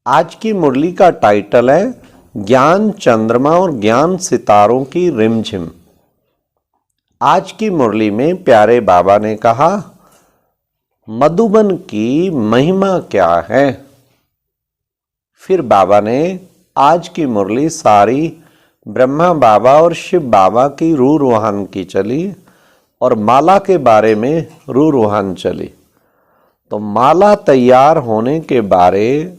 आज की मुरली का टाइटल है ज्ञान चंद्रमा और ज्ञान सितारों की रिमझिम। आज की मुरली में प्यारे बाबा ने कहा, मधुबन की महिमा क्या है। फिर बाबा ने आज की मुरली सारी ब्रह्मा बाबा और शिव बाबा की रूह रूहान की चली और माला के बारे में रूह रूहान चली। तो माला तैयार होने के बारे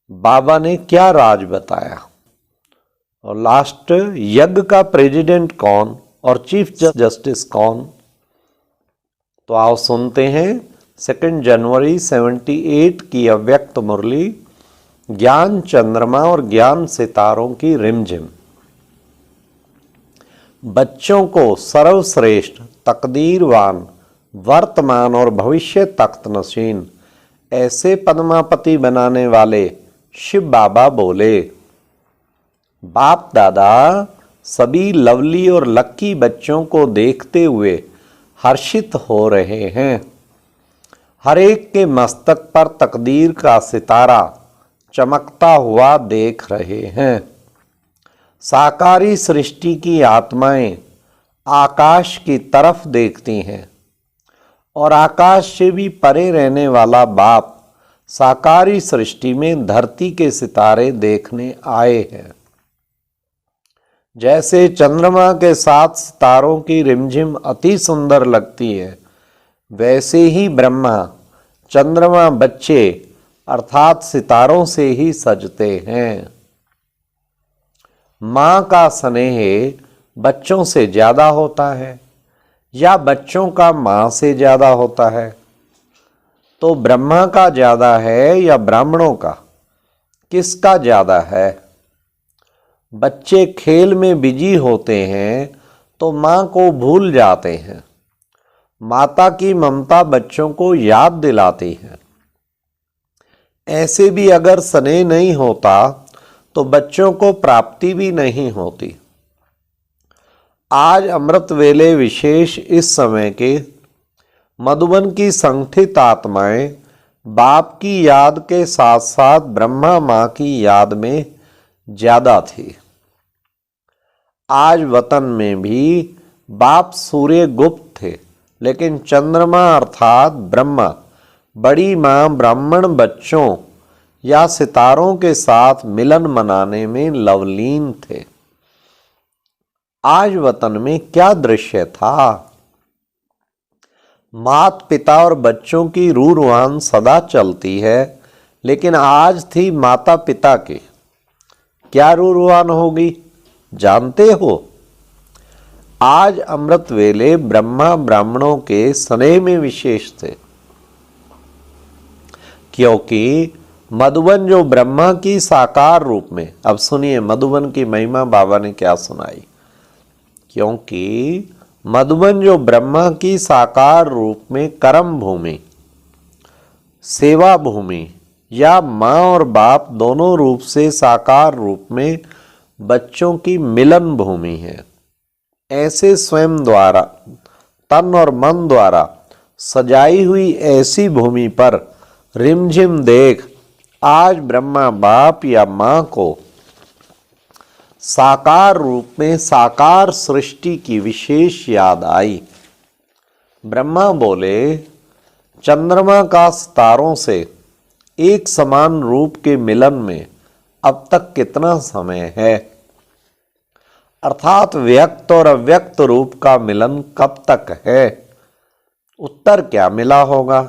बाबा ने क्या राज बताया और लास्ट यज्ञ का प्रेसिडेंट कौन और चीफ जस्टिस कौन। तो आओ सुनते हैं 2 जनवरी 78 की अव्यक्त मुरली ज्ञान चंद्रमा और ज्ञान सितारों की रिमझिम। बच्चों को सर्वश्रेष्ठ तकदीरवान वर्तमान और भविष्य तख्त नशीन ऐसे पद्मापति बनाने वाले शिव बाबा बोले, बाप दादा सभी लवली और लक्की बच्चों को देखते हुए हर्षित हो रहे हैं। हर एक के मस्तक पर तकदीर का सितारा चमकता हुआ देख रहे हैं। साकारी सृष्टि की आत्माएं आकाश की तरफ देखती हैं और आकाश से भी परे रहने वाला बाप साकारी सृष्टि में धरती के सितारे देखने आए हैं। जैसे चंद्रमा के साथ सितारों की रिमझिम अति सुंदर लगती है, वैसे ही ब्रह्मा चंद्रमा बच्चे अर्थात सितारों से ही सजते हैं। माँ का स्नेह बच्चों से ज्यादा होता है या बच्चों का माँ से ज्यादा होता है? तो ब्रह्मा का ज्यादा है या ब्राह्मणों का? किसका ज्यादा है? बच्चे खेल में बिजी होते हैं तो माँ को भूल जाते हैं। माता की ममता बच्चों को याद दिलाती है। ऐसे भी अगर स्नेह नहीं होता तो बच्चों को प्राप्ति भी नहीं होती। आज अमृत वेले विशेष इस समय के मधुबन की संगठित आत्माएं बाप की याद के साथ साथ ब्रह्मा माँ की याद में ज्यादा थी। आज वतन में भी बाप सूर्य गुप्त थे, लेकिन चंद्रमा अर्थात ब्रह्मा बड़ी माँ ब्राह्मण बच्चों या सितारों के साथ मिलन मनाने में लवलीन थे। आज वतन में क्या दृश्य था? माता पिता और बच्चों की रूह रूहान सदा चलती है, लेकिन आज थी माता पिता की। क्या रूह रूहान होगी जानते हो? आज अमृत वेले ब्रह्मा ब्राह्मणों के स्नेह में विशेष थे, क्योंकि मधुबन जो ब्रह्मा की साकार रूप में, अब सुनिए मधुबन की महिमा बाबा ने क्या सुनाई। क्योंकि मधुबन जो ब्रह्मा की साकार रूप में कर्म भूमि, सेवा भूमि या माँ और बाप दोनों रूप से साकार रूप में बच्चों की मिलन भूमि है। ऐसे स्वयं द्वारा तन और मन द्वारा सजाई हुई ऐसी भूमि पर रिमझिम देख आज ब्रह्मा बाप या माँ को साकार रूप में साकार सृष्टि की विशेष याद आई। ब्रह्मा बोले, चंद्रमा का सितारों से एक समान रूप के मिलन में अब तक कितना समय है? अर्थात व्यक्त और अव्यक्त रूप का मिलन कब तक है? उत्तर क्या मिला होगा?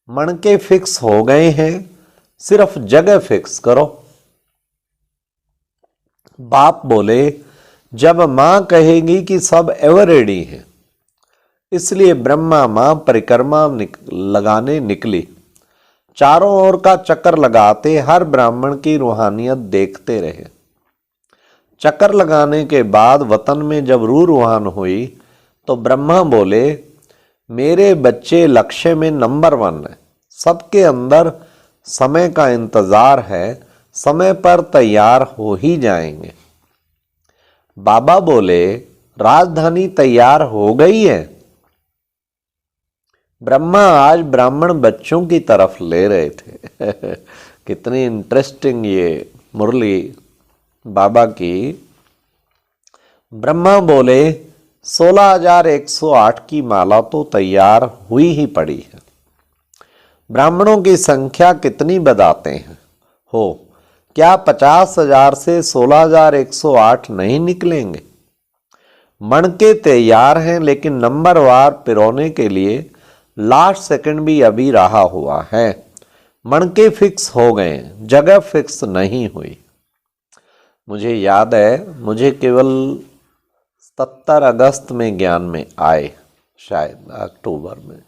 मणके फिक्स हो गए हैं, सिर्फ जगह फिक्स करो। बाप बोले, जब मां कहेगी कि सब एवर रेडी है, इसलिए ब्रह्मा मां परिक्रमा लगाने निकली। चारों ओर का चक्कर लगाते हर ब्राह्मण की रूहानियत देखते रहे। चक्कर लगाने के बाद वतन में जब रूह रूहान हुई तो ब्रह्मा बोले, मेरे बच्चे लक्ष्य में नंबर 1 है, सबके अंदर समय का इंतजार है, समय पर तैयार हो ही जाएंगे। बाबा बोले, राजधानी तैयार हो गई है। ब्रह्मा आज ब्राह्मण बच्चों की तरफ ले रहे थे कितनी इंटरेस्टिंग ये मुरली बाबा की। ब्रह्मा बोले 16,108 की माला तो तैयार हुई ही पड़ी है, ब्राह्मणों की संख्या कितनी बताते हैं हो? क्या 50,000 से 16,108 नहीं निकलेंगे? मणके तैयार हैं, लेकिन नंबरवार पिरोने के लिए लास्ट सेकंड भी अभी रहा हुआ है। मणके फिक्स हो गए, जगह फिक्स नहीं हुई। मुझे याद है, मुझे केवल 70 अगस्त में ज्ञान में आए, शायद अक्टूबर में,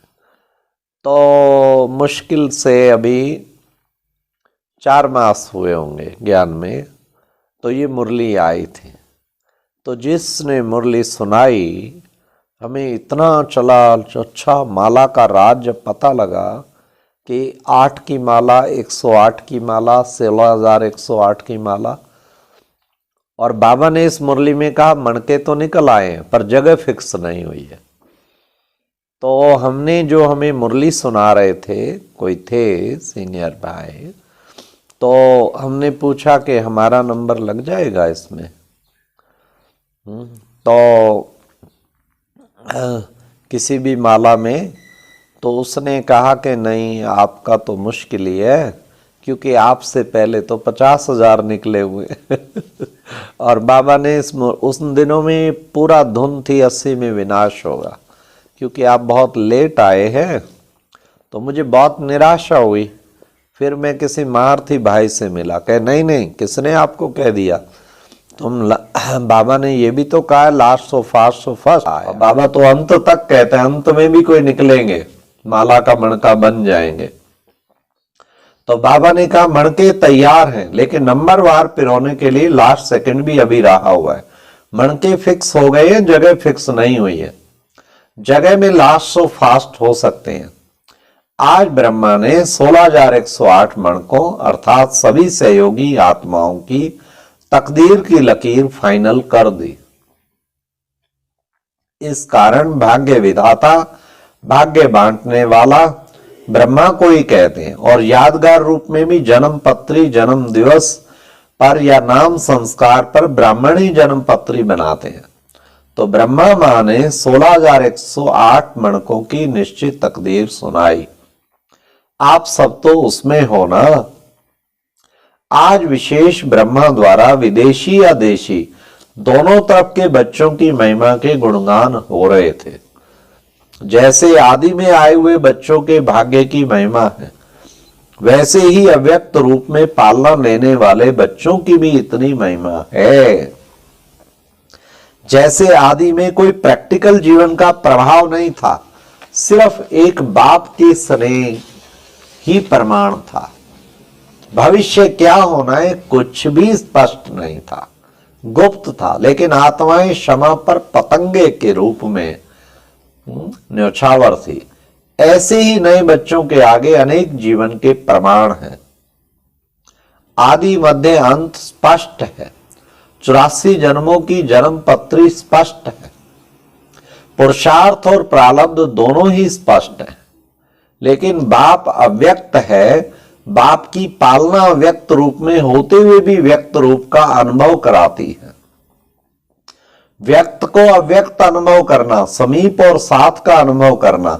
तो मुश्किल से अभी 4 मास हुए होंगे ज्ञान में, तो ये मुरली आई थी। तो जिसने मुरली सुनाई, हमें इतना चला, अच्छा माला का राज जब पता लगा कि 8 की माला, 108 की माला, 16,108 की माला, और बाबा ने इस मुरली में कहा मणके तो निकल आए हैं पर जगह फिक्स नहीं हुई है। तो हमने जो हमें मुरली सुना रहे थे, कोई थे सीनियर भाई, तो हमने पूछा कि हमारा नंबर लग जाएगा इसमें। तो किसी भी माला में, तो उसने कहा कि नहीं, आपका तो मुश्किल ही है, क्योंकि आपसे पहले तो 50,000 निकले हुए और बाबा ने उस दिनों में पूरा धुन थी 80 में विनाश होगा, क्योंकि आप बहुत लेट आए हैं। तो मुझे बहुत निराशा हुई। फिर मैं किसी महारथी भाई से मिला, कहे नहीं नहीं, किसने आपको कह दिया, तुम बाबा ने ये भी तो कहा last so fast so first. बाबा तो अंत तक कहते हैं, अंत में भी कोई निकलेंगे, माला का मणका बन जाएंगे। तो बाबा ने कहा मणके तैयार हैं, लेकिन नंबरवार पिरोने के लिए लास्ट सेकंड भी अभी रहा हुआ है। मणके फिक्स हो गए हैं, जगह फिक्स नहीं हुई है। जगह में लास्ट सो फास्ट हो सकते हैं। आज ब्रह्मा ने 16,108 मणकों अर्थात सभी सहयोगी आत्माओं की तकदीर की लकीर फाइनल कर दी। इस कारण भाग्य विधाता, भाग्य बांटने वाला ब्रह्मा को ही कहते हैं, और यादगार रूप में भी जन्म पत्री, जन्म दिवस पर या नाम संस्कार पर ब्राह्मण ही जन्म पत्री बनाते हैं। तो ब्रह्मा मां ने 16,108 मणकों की निश्चित तकदीर सुनाई। आप सब तो उसमें हो ना। आज विशेष ब्रह्मा द्वारा विदेशी या देशी दोनों तरफ के बच्चों की महिमा के गुणगान हो रहे थे। जैसे आदि में आए हुए बच्चों के भाग्य की महिमा है, वैसे ही अव्यक्त रूप में पालना लेने वाले बच्चों की भी इतनी महिमा है। जैसे आदि में कोई प्रैक्टिकल जीवन का प्रभाव नहीं था, सिर्फ एक बाप के स्नेह ही प्रमाण था। भविष्य क्या होना है कुछ भी स्पष्ट नहीं था, गुप्त था। लेकिन आत्माएं क्षमा पर पतंगे के रूप में न्यौछावर थी। ऐसे ही नए बच्चों के आगे अनेक जीवन के प्रमाण हैं। आदि मध्य अंत स्पष्ट है। 84 जन्मों की जन्म पत्री स्पष्ट है। पुरुषार्थ और प्रारब्ध दोनों ही स्पष्ट है। लेकिन बाप अव्यक्त है। बाप की पालना व्यक्त रूप में होते हुए भी व्यक्त रूप का अनुभव कराती है। व्यक्त को अव्यक्त अनुभव करना, समीप और साथ का अनुभव करना,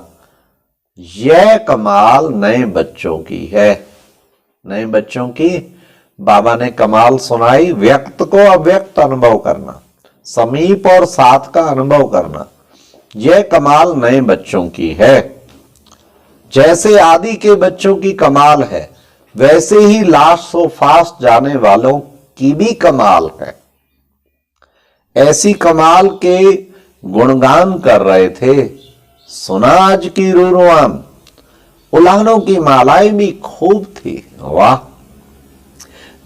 यह कमाल नए बच्चों की है। नए बच्चों की बाबा ने कमाल सुनाई। व्यक्त को अव्यक्त अनुभव करना, समीप और साथ का अनुभव करना, यह कमाल नए बच्चों की है। जैसे आदि के बच्चों की कमाल है, वैसे ही लास्ट सो फास्ट जाने वालों की भी कमाल है। ऐसी कमाल के गुणगान कर रहे थे। सुना आज की रूरवान, उलानों की मालाएं भी खूब थी। वाह!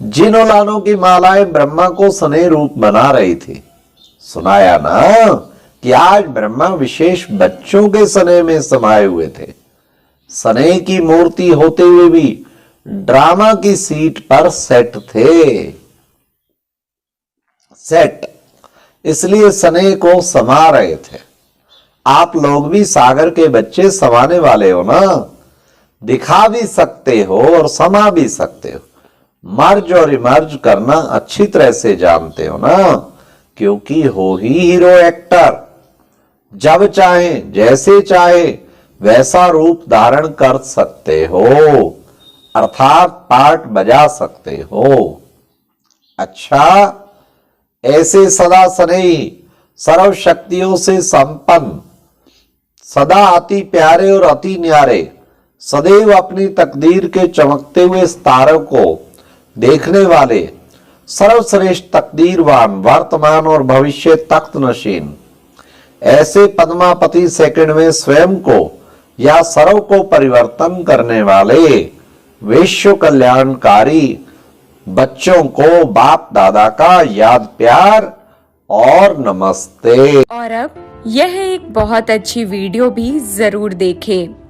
जिन उलानों की मालाएं ब्रह्मा को स्नेह रूप बना रही थी, सुनाया ना कि आज ब्रह्मा विशेष बच्चों के स्नेह में समाये हुए थे। स्नेह की मूर्ति होते हुए भी ड्रामा की सीट पर सेट थे। सेट इसलिए स्नेह को समा रहे थे। आप लोग भी सागर के बच्चे समाने वाले हो ना। दिखा भी सकते हो और समा भी सकते हो। मर्ज और इमर्ज करना अच्छी तरह से जानते हो ना, क्योंकि हो ही हीरो एक्टर। जब चाहे जैसे चाहे वैसा रूप धारण कर सकते हो, अर्थात पार्ट बजा सकते हो। अच्छा, ऐसे सदा सनई सर्व शक्तियों से संपन्न, सदा अति प्यारे और अति न्यारे, सदैव अपनी तकदीर के चमकते हुए सितारों को देखने वाले, सर्वश्रेष्ठ तकदीरवान, वर्तमान और भविष्य तख्त नशीन, ऐसे पद्मापति सेकंड में स्वयं को या सर्व को परिवर्तन करने वाले, विश्व कल्याणकारी बच्चों को बाप दादा का याद प्यार और नमस्ते। और अब यह एक बहुत अच्छी वीडियो भी जरूर देखें।